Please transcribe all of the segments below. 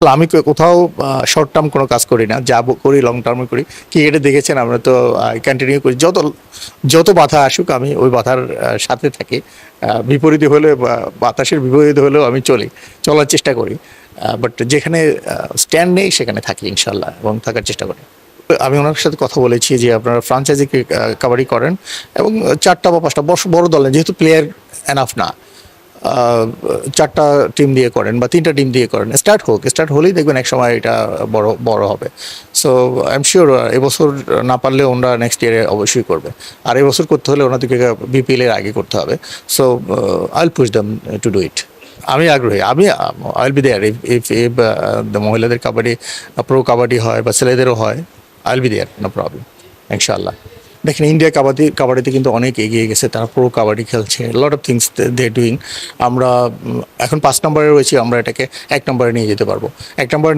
আমি কোথাও short term কোনো কাজ করি না, যা করি লং টার্মে করি। ক্রিকেটে দেখেছেন আমরা তো কন্টিনিউ করি, যত যত বাধা আসুক আমি ওই বাধার সাথে থাকি। বিপরীতে হলে বাতাসের বিপরীতে হলেও আমি চলার চেষ্টা করি। বাট যেখানে স্ট্যান্ড নেই সেখানে থাকি ইনশাল্লাহ, এবং থাকার চেষ্টা করি। আমি ওনার সাথে কথা বলেছি যে আপনারা ফ্রাঞ্চাইজি কাবাডি করেন এবং 4টা বা 5টা বড় দল নেই, যেহেতু প্লেয়ার এনাফ না, 4টা টিম দিয়ে করেন বা 3টা টিম দিয়ে করেন, স্টার্ট হলেই দেখবেন এক সময় এটা বড় বড় হবে। সো আই এম শিওর এবছর না পারলে ওনারা নেক্সট ইয়ারে অবশ্যই করবে। আর এবছর করতে হলে ওনাদেরকে বিপিএল এর আগে করতে হবে। So I will push them to do it. আমি আগ্রহী, I will be there if মহিলাদের কাবাডি প্রো কাবাডি হয় বা ছেলেদেরও হয়, I will be there, no problem, ইনশাআল্লাহ। দেখেন ইন্ডিয়া কাবাডিতে কিন্তু অনেক এগিয়ে গেছে, তারা প্রো কাবাডি খেলছে, lot of things they doing. আমরা এখন 5 নম্বরে রয়েছি, আমরা এটাকে 1 নম্বরে নিয়ে যেতে পারবো। 1 নম্বরে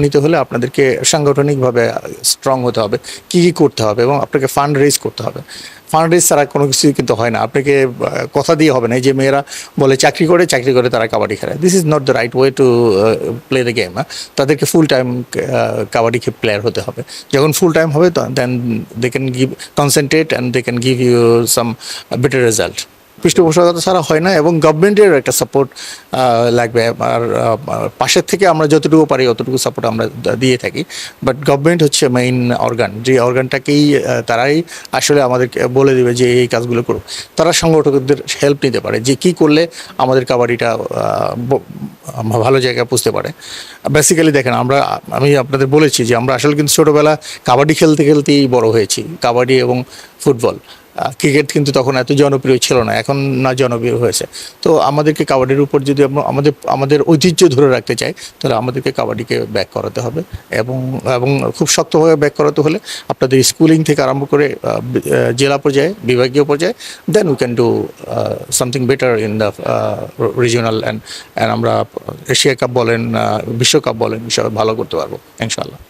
নিতে হলে আপনাদেরকে সাংগঠনিকভাবে স্ট্রং হতে হবে, কী করতে হবে, এবং আপনাকে ফান্ড রেজ করতে হবে। ফান্ড রেজ ছাড়া কোনো কিছুই কিন্তু হয় না। আপনাকে কথা দিয়ে হবে না, যে মেয়েরা বলে চাকরি করে তারা কাবাডি খেলে, this is not the right way to play the game. তাদেরকে ফুল টাইম কাবাডি প্লেয়ার হতে হবে। যখন ফুল টাইম হবে then they can give concentrate and they can give you some better result. পৃষ্ঠপোষকতা ছাড়া হয় না, এবং গভর্নমেন্টের একটা সাপোর্ট লাগবে। আর পাশের থেকে আমরা যতটুকু পারি অতটুকু সাপোর্ট আমরা দিয়ে থাকি। বাট গভর্নমেন্ট হচ্ছে মেইন অর্গান, যে অর্গানটাকেই তারাই আসলে আমাদেরকে বলে দেবে যে এই কাজগুলো করুক। তারা সংগঠকদের হেল্প নিতে পারে, যে কী করলে আমাদের কাবাডিটা ভালো জায়গায় পুষতে পারে। বেসিক্যালি দেখেন, আমি আপনাদের বলেছি যে আমরা আসলে কিন্তু ছোটোবেলা কাবাডি খেলতে খেলতেই বড় হয়েছি, কাবাডি এবং ফুটবল। ক্রিকেট কিন্তু তখন এত জনপ্রিয় ছিল না, এখন না জনপ্রিয় হয়েছে। তো আমাদেরকে কাবাডির উপর যদি আমরা আমাদের ঐতিহ্য ধরে রাখতে চাই, তাহলে আমাদেরকে কাবাডিকে ব্যাক করাতে হবে। এবং এবং খুব শক্তভাবে ব্যাক করাতে হলে আপনাদের স্কুলিং থেকে আরম্ভ করে জেলা পর্যায়ে, বিভাগীয় পর্যায়ে, then we can do something better in the regional and আমরা এশিয়া কাপ বলেন, বিশ্বকাপ বলেন, সব ভালো করতে পারবো ইনশাআল্লাহ।